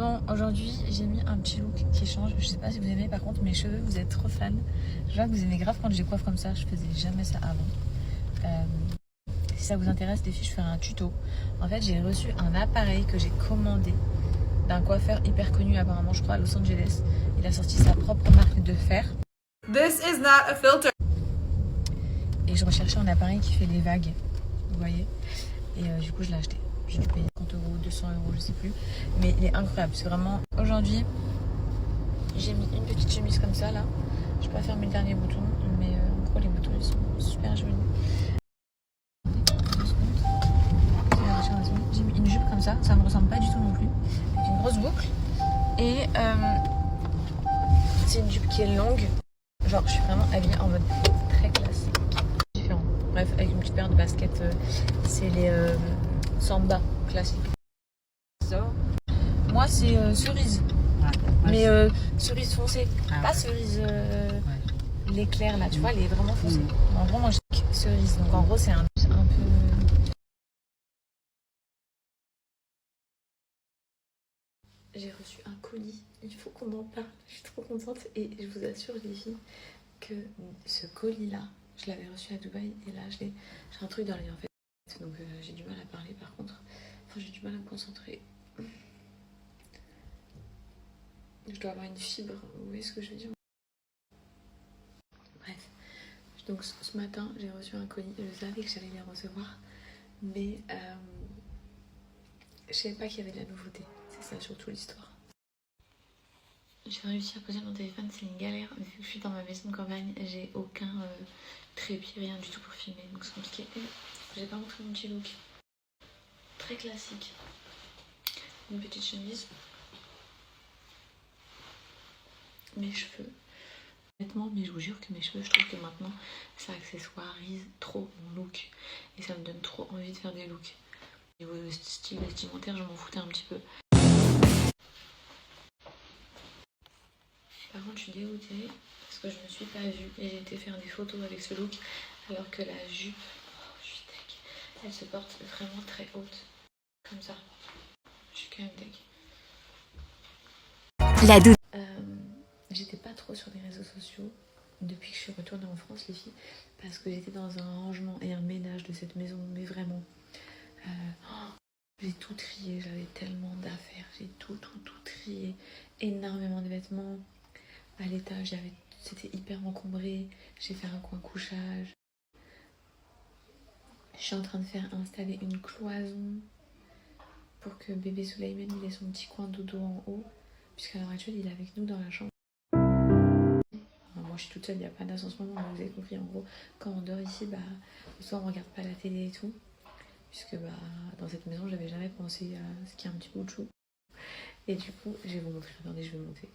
Bon, aujourd'hui j'ai mis un petit look qui change. Je sais pas si vous aimez, par contre mes cheveux, vous êtes trop fans. Je vois que vous aimez grave quand je les coiffe comme ça. Je faisais jamais ça avant. Si ça vous intéresse les filles, je ferai un tuto. En fait, j'ai reçu un appareil que j'ai commandé d'un coiffeur hyper connu apparemment, je crois, à Los Angeles. Il a sorti sa propre marque de fer. This is not a filter. Et je recherchais un appareil qui fait les vagues, vous voyez. Et du coup, je l'ai acheté. J'ai dû payer 50 euros, 200 euros, je sais plus. Mais il est incroyable. C'est vraiment... Aujourd'hui, j'ai mis une petite chemise comme ça, là. Je peux pas fermer le dernier bouton, mais en gros, les boutons, ils sont super jolis. J'ai mis une jupe comme ça. Ça me ressemble pas du tout non plus. Avec une grosse boucle. Et c'est une jupe qui est longue. Genre, je suis vraiment habillée en mode très classique. Différent. Bref, avec une petite paire de baskets. C'est les samba classiques. Moi, c'est cerise. Ouais. Mais cerise foncée. Pas cerise l'éclair là, tu vois, elle est vraiment foncée. En gros, moi, je dis cerise. Donc, en gros, c'est un peu... J'ai reçu un colis, il faut qu'on en parle, je suis trop contente et je vous assure les filles que ce colis là, je l'avais reçu à Dubaï et là j'ai un truc dans les en fait, donc j'ai du mal à parler par contre, enfin j'ai du mal à me concentrer. Je dois avoir une fibre, vous voyez ce que je veux dire? Bref, donc ce matin j'ai reçu un colis, je savais que j'allais les recevoir, mais je savais pas qu'il y avait de la nouveauté, c'est ça surtout l'histoire. J'ai réussi à poser mon téléphone, c'est une galère. Vu que je suis dans ma maison de campagne, j'ai aucun trépied, rien du tout pour filmer, donc c'est compliqué. Et j'ai pas montré mon petit look. Très classique. Une petite chemise. Mes cheveux. Honnêtement, mais je vous jure que mes cheveux, je trouve que maintenant, ça accessoirise trop mon look. Et ça me donne trop envie de faire des looks. Au niveau style vestimentaire, je m'en foutais un petit peu. Par contre, je suis dégoûtée parce que je ne me suis pas vue et j'ai été faire des photos avec ce look alors que la jupe, oh, je suis deg, elle se porte vraiment très haute, comme ça. Je suis quand même deg. J'étais pas trop sur les réseaux sociaux depuis que je suis retournée en France, les filles, parce que j'étais dans un rangement et un ménage de cette maison, mais vraiment. J'ai tout trié, j'avais tellement d'affaires, j'ai tout trié, énormément de vêtements. À l'étage, c'était hyper encombré. J'ai fait un coin couchage. Je suis en train de faire installer une cloison pour que bébé Souleyman il ait son petit coin dodo en haut, puisqu'à l'heure actuelle il est avec nous dans la chambre. Enfin, moi je suis toute seule, il n'y a pas d'as en ce moment, vous avez compris. En gros, quand on dort ici, soit on regarde pas la télé et tout, puisque dans cette maison j'avais jamais pensé à ce qu'il y a un petit bout de chou. Et du coup, je vais vous montrer. Attendez, je vais monter.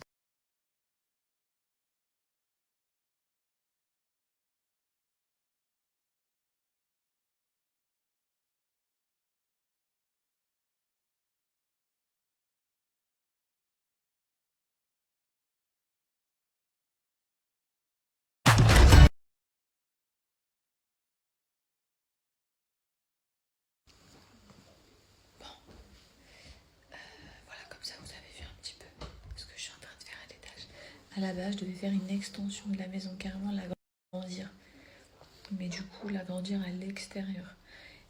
Ça vous avez vu un petit peu ce que je suis en train de faire à l'étage. À la base, je devais faire une extension de la maison, carrément l'agrandir. Mais du coup, l'agrandir à l'extérieur.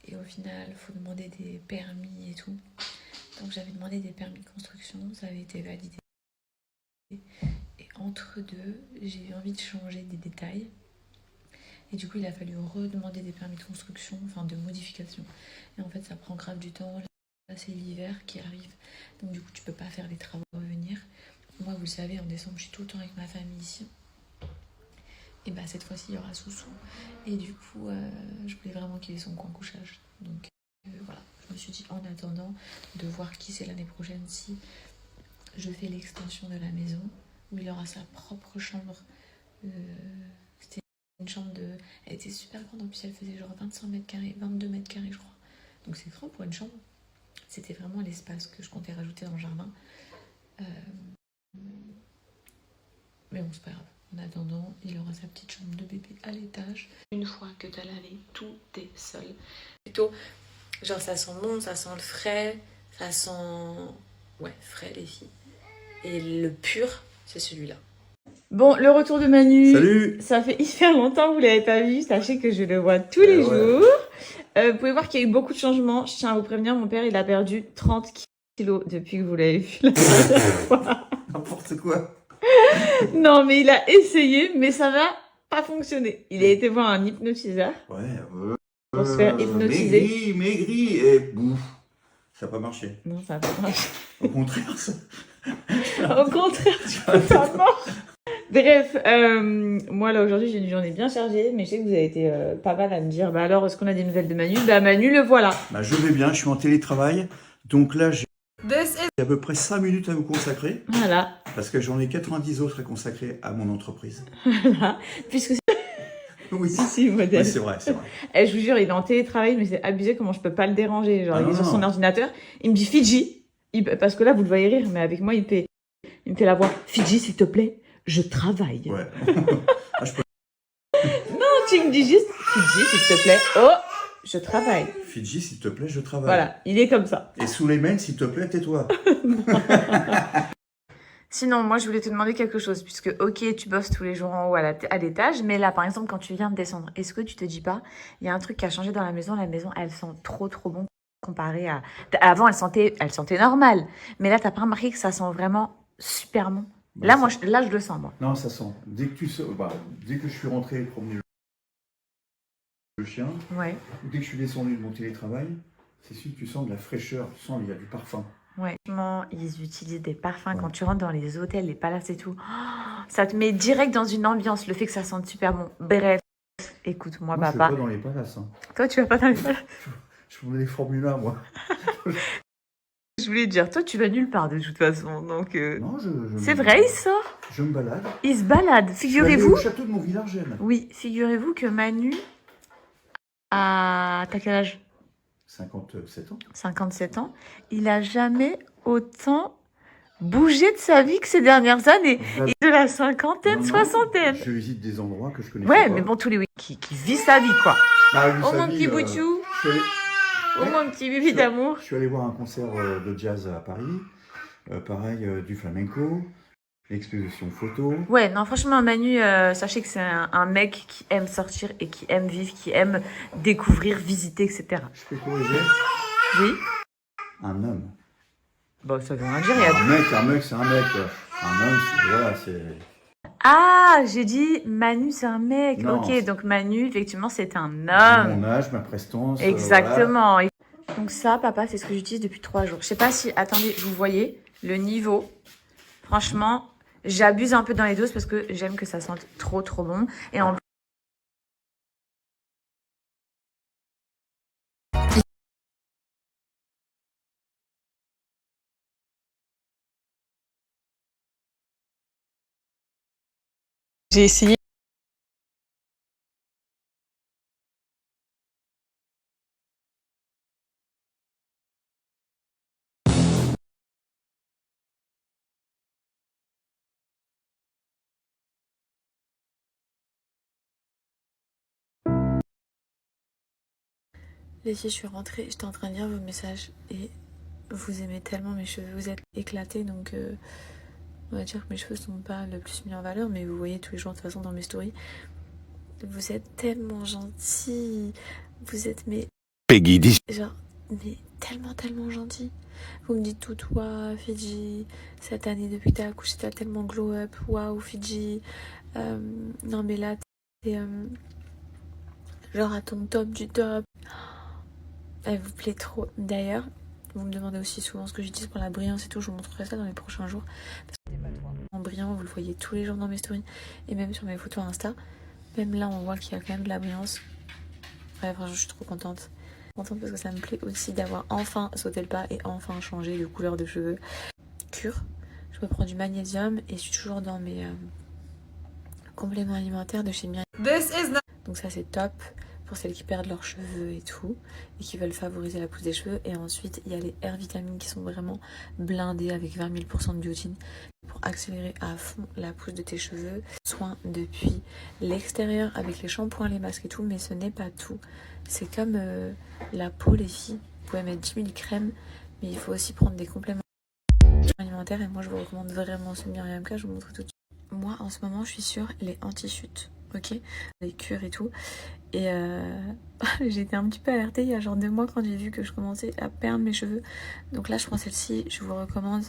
Et au final, il faut demander des permis et tout. Donc j'avais demandé des permis de construction, ça avait été validé. Et entre deux, j'ai eu envie de changer des détails. Et du coup, il a fallu redemander des permis de construction, enfin de modification. Et en fait, ça prend grave du temps. Là, c'est l'hiver qui arrive. Donc du coup, tu peux pas faire les travaux à venir. Moi, vous le savez, en décembre, je suis tout le temps avec ma famille ici. Et cette fois-ci, il y aura Soussou. Et du coup, je voulais vraiment qu'il ait son coin couchage. Donc voilà, je me suis dit, en attendant de voir qui c'est l'année prochaine, si je fais l'extension de la maison, où il aura sa propre chambre. C'était une chambre de... Elle était super grande, en plus elle faisait genre 25 mètres carrés, 22 mètres carrés, je crois. Donc c'est grand pour une chambre. C'était vraiment l'espace que je comptais rajouter dans le jardin. Mais bon, c'est pas grave. En attendant, il aura sa petite chambre de bébé à l'étage. Une fois que t'as lavé, tout est seul. Plutôt, genre ça sent bon, ça sent le frais, ça sent Ouais, frais les filles. Et le pur, c'est celui-là. Bon, le retour de Manu. Salut. Ça fait hyper longtemps que vous l'avez pas vu. Sachez que je le vois tous les jours. Vous pouvez voir qu'il y a eu beaucoup de changements. Je tiens à vous prévenir, mon père, il a perdu 30 kilos depuis que vous l'avez vu la dernière fois. N'importe quoi. Non, mais il a essayé, mais ça va pas fonctionner. Il a été voir un hypnotiseur pour se faire hypnotiser. Maigri, et bouf, ça n'a pas marché. Non, ça va pas marcher. Au contraire, ça... Au contraire, tu peux pas mort. Bref, moi là aujourd'hui j'ai une journée bien chargée, mais je sais que vous avez été pas mal à me dire, bah alors est-ce qu'on a des nouvelles de Manu? Bah Manu, le voilà. Bah, je vais bien, je suis en télétravail, donc là j'ai This is à peu près 5 minutes à vous consacrer, Voilà, parce que j'en ai 90 autres à consacrer à mon entreprise. voilà. Puisque Oui, si, modèle. oui c'est vrai, c'est vrai. Eh, je vous jure, il est en télétravail, mais c'est abusé comment je peux pas le déranger. Genre, Ah il est non, sur son non. ordinateur, il me dit Fidji, parce que là vous le voyez rire, mais avec moi il me fait la voix Fidji, s'il te plaît, je travaille. Ouais. Ah, je peux... Non, tu me dis juste Fidji, s'il te plaît, oh, je travaille. Fidji, s'il te plaît, je travaille. Voilà, il est comme ça. Et sous les mails, s'il te plaît, tais-toi. Sinon, moi, je voulais te demander quelque chose, puisque, ok, tu bosses tous les jours en haut à l'étage, mais là, par exemple, quand tu viens de descendre, est-ce que tu te dis pas, il y a un truc qui a changé dans la maison, elle sent trop, trop bon comparé à... Avant, elle sentait normal, mais là, t'as pas remarqué que ça sent vraiment super bon? Bah, Là, ça- moi, là, je le sens, moi. Non, ça sent. Dès que je suis rentré promener le chien, Ouais, ou dès que je suis descendu de mon télétravail, c'est sûr que tu sens de la fraîcheur, tu sens il y a du parfum. ouais. Franchement, ils utilisent des parfums Ouais. quand tu rentres dans les hôtels, les palaces et tout. Oh, ça te met direct dans une ambiance, le fait que ça sente super bon. Bref, écoute, moi, Moi, je papa. vais pas dans les palaces. Hein. Toi, tu vas pas dans les palaces? Je fais des Formule 1, moi. Je voulais te dire, toi, tu vas nulle part de toute façon, donc... Non, C'est vrai, il sort. Je me balade. Il se balade. Je suis allé Figurez-vous... au château de Montvillargène. Oui, figurez-vous que Manu a... T'as quel âge? 57 ans. 57 ans. Il a jamais autant bougé de sa vie que ces dernières années. J'ad- Et de la cinquantaine, Non, non, soixantaine. Je visite des endroits que je connais Ouais, pas. mais bon, tous les week-ends, qui vit sa vie, quoi. Bah, lui, Oh, sa mon vie, petit boutchou. je suis allé- Oh, mon petit bibi d'amour. Je suis allé voir un concert de jazz à Paris. Pareil, du flamenco. Exposition photo. Ouais, non, franchement, Manu, sachez que c'est un mec qui aime sortir et qui aime vivre, qui aime découvrir, visiter, etc. Je peux corriger. Oui. Un homme. Bon, ça veut rien dire. il y a- Un mec, c'est un mec. Un homme, c'est... Ah, j'ai dit Manu, c'est un mec. Non, Ok, c'est- donc Manu, effectivement, c'est un Mon homme. âge, ma prestance. Exactement. Donc ça, papa, c'est ce que j'utilise depuis 3 jours. Je sais pas si... Attendez, vous voyez le niveau. Franchement, j'abuse un peu dans les doses parce que j'aime que ça sente trop, trop bon. Et en j'ai essayé. Les filles, je suis rentrée, j'étais en train de lire vos messages et vous aimez tellement mes cheveux, vous êtes éclatés, donc on va dire que mes cheveux sont pas le plus mis en valeur, mais vous voyez tous les jours de toute façon dans mes stories. Vous êtes tellement gentils, vous êtes mais Peggy 10. genre mais tellement tellement gentils. Vous me dites tout, toi Fidji, cette année depuis que t'as accouché t'as tellement glow up, waouh Fidji, non mais là t'es genre à ton top du top. Elle vous plaît trop. D'ailleurs, vous me demandez aussi souvent ce que j'utilise pour la brillance et tout. Je vous montrerai ça dans les prochains jours. Parce que en brillant, vous le voyez tous les jours dans mes stories. Et même sur mes photos Insta. Même là, on voit qu'il y a quand même de la brillance. Ouais, franchement, je suis trop contente. Contente parce que ça me plaît aussi d'avoir enfin sauté le pas et enfin changé de couleur de cheveux. Cure. Je me prends du magnésium et je suis toujours dans mes compléments alimentaires de chez Myriam. This is not Donc ça, c'est top pour celles qui perdent leurs cheveux et tout, et qui veulent favoriser la pousse des cheveux. Et ensuite, il y a les Air Vitamines qui sont vraiment blindés avec 20 000 % de biotine pour accélérer à fond la pousse de tes cheveux. Soin depuis l'extérieur avec les shampoings, les masques et tout, mais ce n'est pas tout. C'est comme la peau, les filles. Vous pouvez mettre 10 000 crèmes, mais il faut aussi prendre des compléments. alimentaire et moi je vous recommande vraiment ce Myriam K, je vous montre tout de suite. Moi en ce moment je suis sur les anti-chutes, ok, les cures et tout, et j'ai été un petit peu alertée il y a genre 2 mois quand j'ai vu que je commençais à perdre mes cheveux, donc là je prends celle-ci, je vous recommande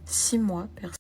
6 mois perso.